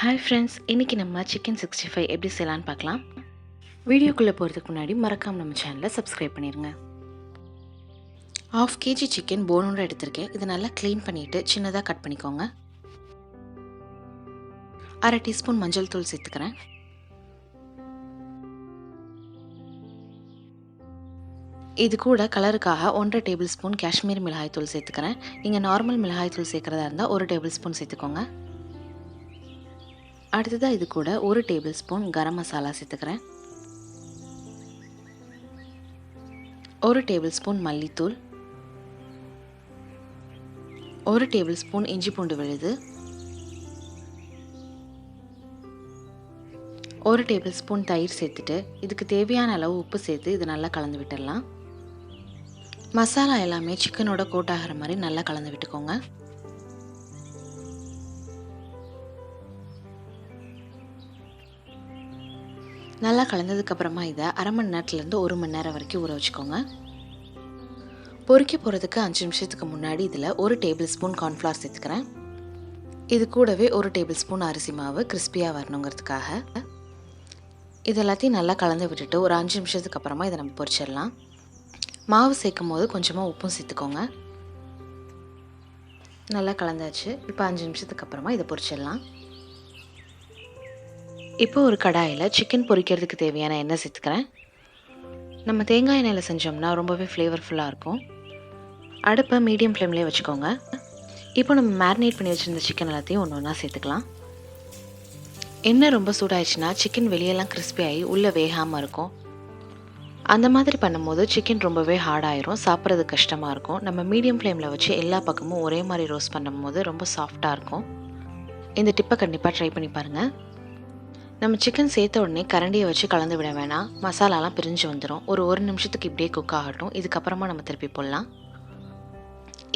Hi friends, இன்றைக்கி நம்ம chicken 65 எப்படி செய்யலான்னு பார்க்கலாம். வீடியோக்குள்ளே போகிறதுக்கு முன்னாடி மறக்காமல் நம்ம சேனலை சப்ஸ்கிரைப் பண்ணிடுங்க. 1/2 kg சிக்கன் போனோட எடுத்திருக்கேன். இதை நல்லா க்ளீன் பண்ணிவிட்டு சின்னதாக கட் பண்ணிக்கோங்க. 1/2 டீஸ்பூன் மஞ்சள் தூள் சேர்த்துக்கிறேன். இது கூட கலருக்காக 1.5 டேபிள் ஸ்பூன் காஷ்மீர் மிளகாய் தூள் சேர்த்துக்கிறேன். நீங்கள் நார்மல் மிளகாய் தூள் சேர்க்குறதா இருந்தால் 1 டேபிள் ஸ்பூன் சேர்த்துக்கோங்க. அடுத்ததாக இது கூட 1 டேபிள் ஸ்பூன் கரம் மசாலா சேர்த்துக்கிறேன். 1 டேபிள் ஸ்பூன் மல்லித்தூள், 1 டேபிள் ஸ்பூன் இஞ்சி பூண்டு விழுது, 1 டேபிள் ஸ்பூன் தயிர் சேர்த்துட்டு இதுக்கு தேவையான அளவு உப்பு சேர்த்து இது நல்லா கலந்து விட்டுடலாம். மசாலா எல்லாமே சிக்கனோட கோட் ஆகிற மாதிரி நல்லா கலந்து விட்டுக்கோங்க. நல்லா கலந்ததுக்கப்புறமா இதை அரை மணி நேரத்துலேருந்து 1 மணி நேரம் வரைக்கும் ஊற வச்சுக்கோங்க. பொரிக்க போகிறதுக்கு 5 நிமிஷத்துக்கு முன்னாடி இதில் 1 டேபிள் ஸ்பூன் கார்ன்ஃப்ளவர் சேர்த்துக்கிறேன். இது கூடவே 1 டேபிள் ஸ்பூன் அரிசி மாவு கிறிஸ்பியாக வரணுங்கிறதுக்காக. இது எல்லாத்தையும் நல்லா கலந்து விட்டுட்டு ஒரு 5 நிமிஷத்துக்கு அப்புறமா இதை நம்ம பொரிச்சிடலாம். மாவு சேர்க்கும் போது கொஞ்சமாக உப்பும் சேர்த்துக்கோங்க. நல்லா கலந்தாச்சு. இப்போ 5 நிமிஷத்துக்கு அப்புறமா இதை பொரிச்சிடலாம். இப்போ ஒரு கடாயில் சிக்கன் பொரிக்கிறதுக்கு தேவையான எண்ணெய் சேர்த்துக்கிறேன். நம்ம தேங்காய் எண்ணெயில் செஞ்சோம்னா ரொம்பவே ஃப்ளேவர்ஃபுல்லாக இருக்கும். அடுப்பை மீடியம் ஃப்ளேம்லேயே வச்சுக்கோங்க. இப்போ நம்ம மேரினேட் பண்ணி வச்சுருந்த சிக்கன் எல்லாத்தையும் ஒன்று ஒன்றா சேர்த்துக்கலாம். எண்ணெய் ரொம்ப சூடாயிடுச்சுன்னா சிக்கன் வெளியெல்லாம் கிறிஸ்பி ஆகி உள்ளே வேகாமல் இருக்கும். அந்த மாதிரி பண்ணும்போது சிக்கன் ரொம்பவே ஹார்டாயிரும், சாப்பிட்றது கஷ்டமாக இருக்கும். நம்ம மீடியம் ஃப்ளேமில் வச்சு எல்லா பக்கமும் ஒரே மாதிரி ரோஸ்ட் பண்ணும்போது ரொம்ப சாஃப்டாக இருக்கும். இந்த டிப்பை கண்டிப்பாக ட்ரை பண்ணி பாருங்கள். நம்ம சிக்கன் சேர்த்த உடனே கரண்டியை வச்சு கலந்து விட வேணாம், மசாலாலாம் பிரிஞ்சு வந்துடும். ஒரு நிமிஷத்துக்கு இப்படியே குக் ஆகட்டும். இதுக்கப்புறமா நம்ம திருப்பி போடலாம்.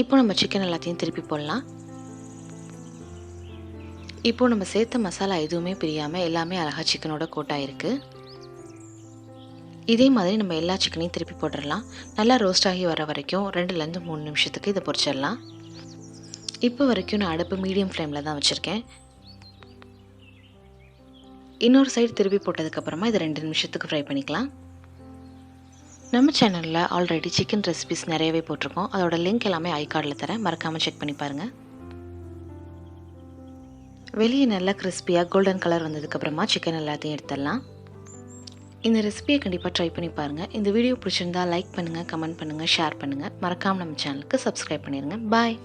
இப்போ நம்ம சிக்கன் எல்லாத்தையும் திருப்பி போடலாம். இப்போ நம்ம சேர்த்த மசாலா எதுவுமே பிரியாமல் எல்லாமே அழகாக சிக்கனோட கோட்டாயிருக்கு. இதே மாதிரி நம்ம எல்லா சிக்கனையும் திருப்பி போட்டுடலாம். நல்லா ரோஸ்ட் ஆகி வர வரைக்கும் 2லேருந்து 3 நிமிஷத்துக்கு இதை பொரிச்சிடலாம். இப்போ வரைக்கும் நான் அடுப்பு மீடியம் ஃப்ளேமில் தான் வச்சுருக்கேன். இன்னொரு சைடு திருப்பி போட்டதுக்கப்புறமா இதை 2 நிமிஷத்துக்கு ஃப்ரை பண்ணிக்கலாம். நம்ம சேனலில் ஆல்ரெடி சிக்கன் ரெசிபிஸ் நிறையவே போட்டிருக்கோம். அதோட லிங்க் எல்லாமே ஐகார்டில் தரேன், மறக்காமல் செக் பண்ணி பாருங்கள். வெளியே நல்லா கிறிஸ்பியாக கோல்டன் கலர் வந்ததுக்கப்புறமா சிக்கன் எல்லாத்தையும் எடுத்துடலாம். இந்த ரெசிபியை கண்டிப்பாக ட்ரை பண்ணி பாருங்கள். இந்த வீடியோ பிடிச்சிருந்தா லைக் பண்ணுங்கள், கமெண்ட் பண்ணுங்கள், ஷேர் பண்ணுங்கள். மறக்காமல் நம்ம சேனலுக்கு சப்ஸ்கிரைப் பண்ணிடுங்க. பாய்.